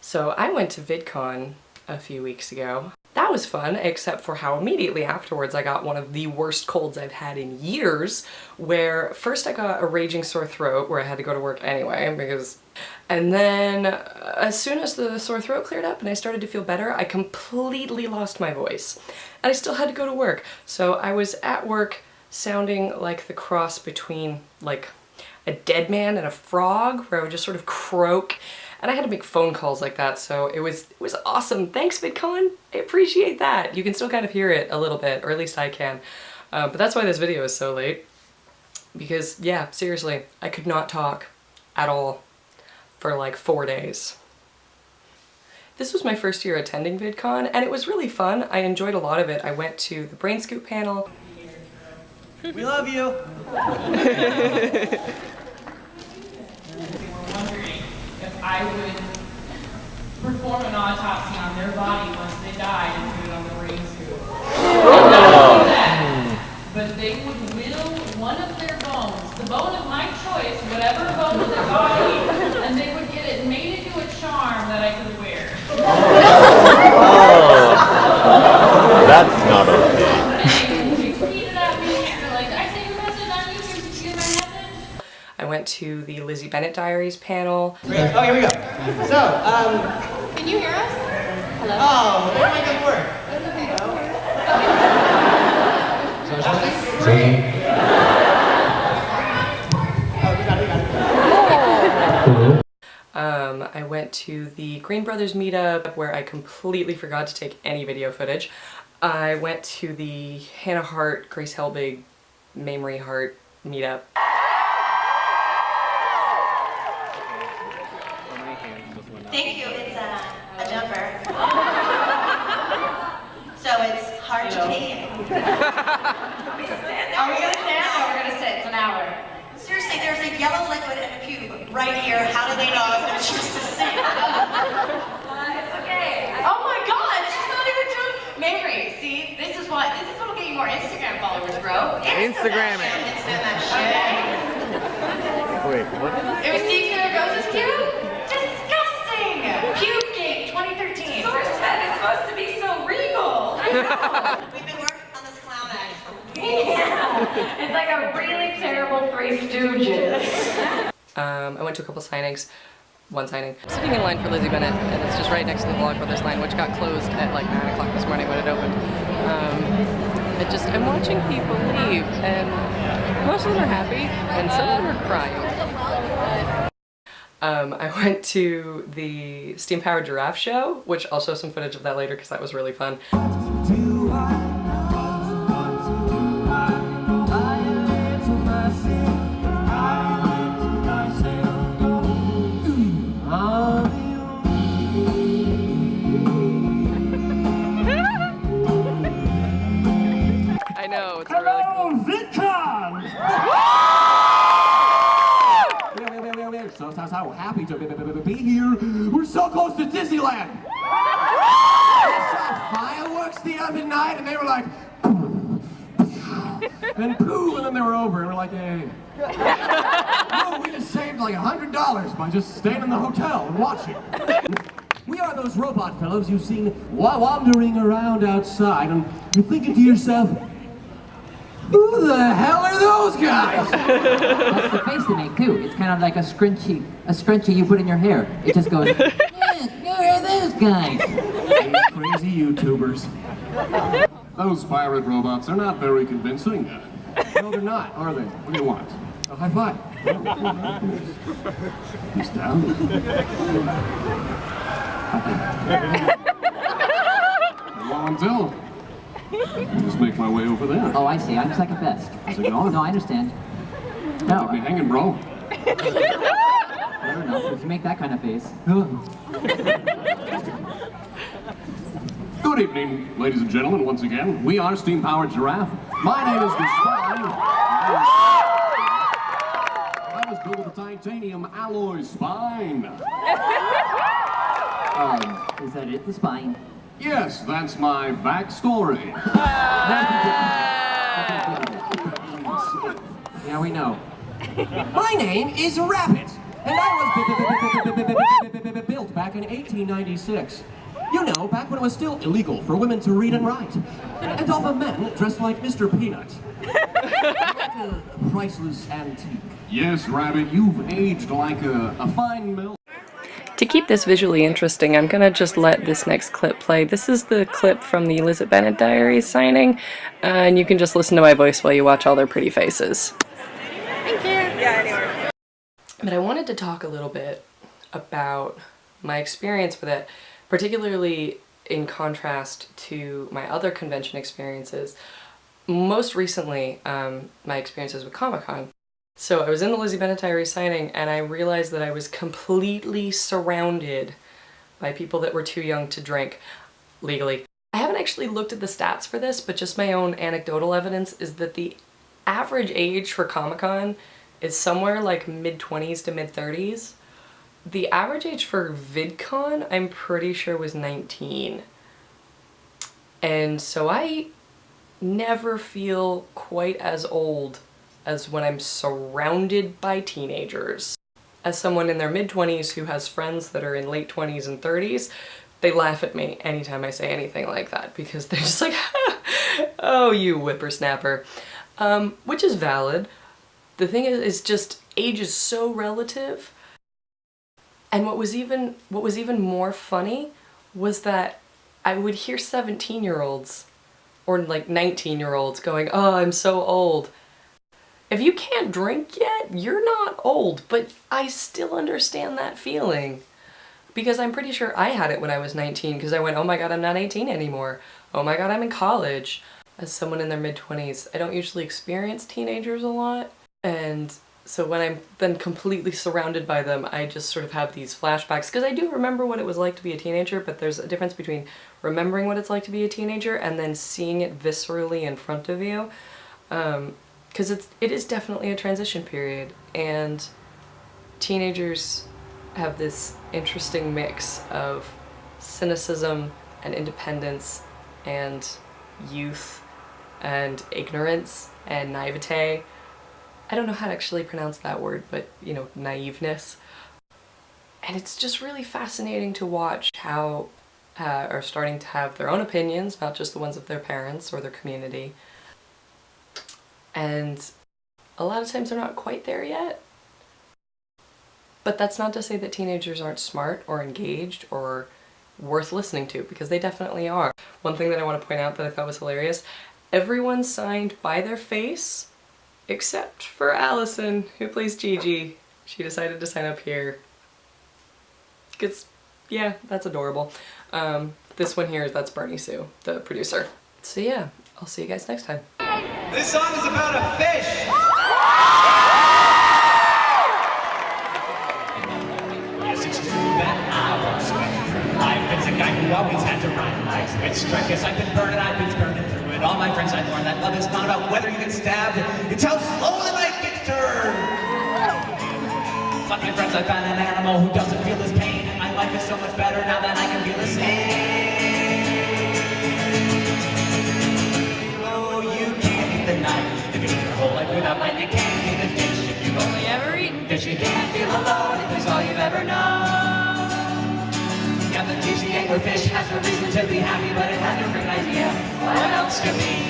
So I went to Vidcon a few weeks ago. That was fun, except for how immediately afterwards I got one of the worst colds I've had in years, where first I got a raging sore throat where I had to go to work anyway and then as soon as the sore throat cleared up and I started to feel better, I completely lost my voice. And I still had to go to work. So I was at work sounding like the cross between like a dead man and a frog, where I would just sort of croak. And I had to make phone calls like that, so it was awesome. Thanks, Vidcon. I appreciate that. You can still kind of hear it a little bit, or at least I can. But that's why this video is so late. Because, yeah, seriously, I could not talk at all for like 4 days. This was my first year attending Vidcon, and it was really fun. I enjoyed a lot of it. I went to the Brain Scoop panel. We love you! I would perform an autopsy on their body once they died and put it on the brain scoop. But they would whittle one of their bones, the bone of my choice, whatever bone of their body, and they would get it made into a charm that I could wear. Oh, that's not okay. I went to the Lizzie Bennett Diaries panel. Oh, here we go. So, can you hear us? Hello? Oh, that might not work. I went to the Green Brothers meetup where I completely forgot to take any video footage. I went to the Hannah Hart, Grace Helbig, Mamrie Hart meetup. Thank you. It's a jumper. So it's hard to pee. Are we going to stand or we're going to sit? It's an hour. Seriously, there's a yellow liquid and a pube right here. How do they know I was going to choose to sit? It's okay. Oh my God, she's not even joking. Mamrie, see, this is what'll get you more Instagram followers, bro. Instagram it. Insta that shit. Wait, what? It was Steve Zaragoza's cube? Pube Gate 2013. Source said it's supposed to be so regal. I know. We've been working on this clown act for weeks. Yeah. It's like a really terrible Three Stooges. I went to a couple signings. One signing. Sitting in line for Lizzie Bennett, and it's just right next to the Vlog Brothers line, which got closed at like 9 o'clock this morning when it opened. I'm watching people leave, and most of them are happy, and some of them are crying. I went to the Steam-Powered Giraffe show, which I'll show some footage of that later because that was really fun. I know, it's really cool. Vidcon! So happy to be here. We're so close to Disneyland. I saw fireworks the other night, and they were like, and pooh, and then they were over, and we're like, hey. No, we just saved like $100 by just staying in the hotel and watching. We are those robot fellows you've seen wandering around outside, and you're thinking to yourself, who the hell are those guys? That's the face they make too. It's kind of like a scrunchie you put in your hair. It just goes, yeah, who are those guys? These crazy YouTubers. Those pirate robots are not very convincing. No, they're not, are they? What do you want? A high five. He's down. Well, until. Just make my way over there. Oh, I see. I'm second best. How's it going? No, I understand. No. Keep me hanging, bro. Fair enough. If you make that kind of face. Good evening, ladies and gentlemen, once again. We are Steam-Powered Giraffe. My name is the Spine. I was built with a titanium alloy spine. Is that it, the spine? Yes, that's my backstory. Yeah, we know. My name is Rabbit, And that was built back in 1896. You know, back when it was still illegal for women to read and write. And all the men dressed like Mr. Peanut. A priceless antique. Yes, Rabbit, you've aged like a fine milk. To keep this visually interesting, I'm gonna just let this next clip play. This is the clip from the Elizabeth Bennet Diaries signing, and you can just listen to my voice while you watch all their pretty faces. Thank you. Yeah, anyway. But I wanted to talk a little bit about my experience with it, particularly in contrast to my other convention experiences. Most recently, my experiences with Comic-Con. So I was in the Lizzie Bennet Diaries signing, and I realized that I was completely surrounded by people that were too young to drink legally. I haven't actually looked at the stats for this, but just my own anecdotal evidence is that the average age for Comic-Con is somewhere like mid-20s to mid-30s. The average age for Vidcon, I'm pretty sure, was 19. And so I never feel quite as old as when I'm surrounded by teenagers. As someone in their mid-20s who has friends that are in late 20s and 30s, they laugh at me anytime I say anything like that because they're just like, oh, you whippersnapper. Which is valid. The thing is just age is so relative. And what was even more funny was that I would hear 17-year-olds or like 19-year-olds going, oh, I'm so old. If you can't drink yet, you're not old, but I still understand that feeling. Because I'm pretty sure I had it when I was 19 because I went, oh my god, I'm not 18 anymore. Oh my god, I'm in college. As someone in their mid-20s, I don't usually experience teenagers a lot. And so when I'm then completely surrounded by them, I just sort of have these flashbacks. Because I do remember what it was like to be a teenager, but there's a difference between remembering what it's like to be a teenager and then seeing it viscerally in front of you. Because it is definitely a transition period, and teenagers have this interesting mix of cynicism and independence and youth and ignorance and naivete. I don't know how to actually pronounce that word, but you know, naiveness. And it's just really fascinating to watch how are starting to have their own opinions, not just the ones of their parents or their community. And a lot of times they're not quite there yet. But that's not to say that teenagers aren't smart or engaged or worth listening to, because they definitely are. One thing that I want to point out that I thought was hilarious, everyone signed by their face except for Allison, who plays Gigi. She decided to sign up here. Because, yeah, that's adorable. This one here, that's Bernie Sue, the producer. So yeah, I'll see you guys next time. This song is about a fish. Yes, it's true that I was sweating through life. It's a guy who always had to rhyme like spit strike. Yes, I've been burning through it. All my friends I learned that love is not about whether you get stabbed. It's how slowly life gets turned. Like my friends, I found an animal who doesn't feel his pain. And my life is so much better now that I can feel his pain. If you live your whole life without light, you can't eat a dish. If you've only ever eaten fish, you can't feel alone. If it's all you've ever known. Yeah, the juicy anglerfish has no reason to be happy, but it has no great idea what else to be.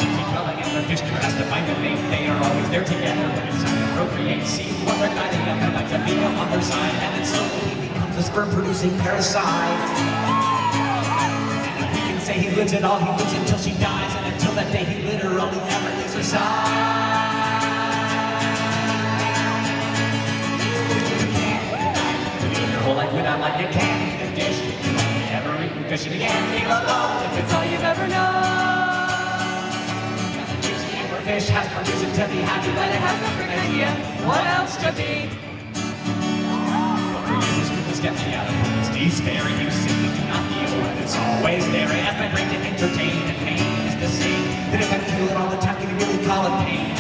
Juicy dwelling anglerfish tries to find a mate. They are always there together when it's time to procreate. See what they're guiding up and like to be on their side, and then slowly he becomes a sperm-producing parasite. Say he lives it all, he lives until she dies, and until that day he literally never leaves her side. You live your whole life without light, you can't eat a dish. You've only ever eaten fish, and you can't feel alone if it's all you've ever known. Yeah, the juicy anglerfish has no reason to be happy, but it has no freaking idea what else to be. Get me out of this despair. You simply do not feel what it's always there. It has my brain to entertain, and pain is to see that if I feel it all the time, can you really call it pain?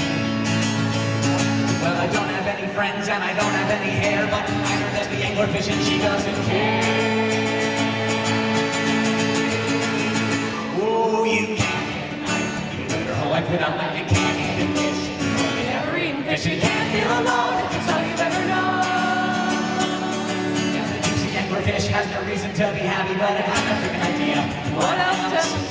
Well, I don't have any friends and I don't have any hair, but neither does the anglerfish, and she doesn't care. Oh, you can't get a knife. You live your whole life without light. You can't eat a fish. You've only ever eaten fish. You can't feel alone. fish has no reason to be happy, but it has a freaking idea. What else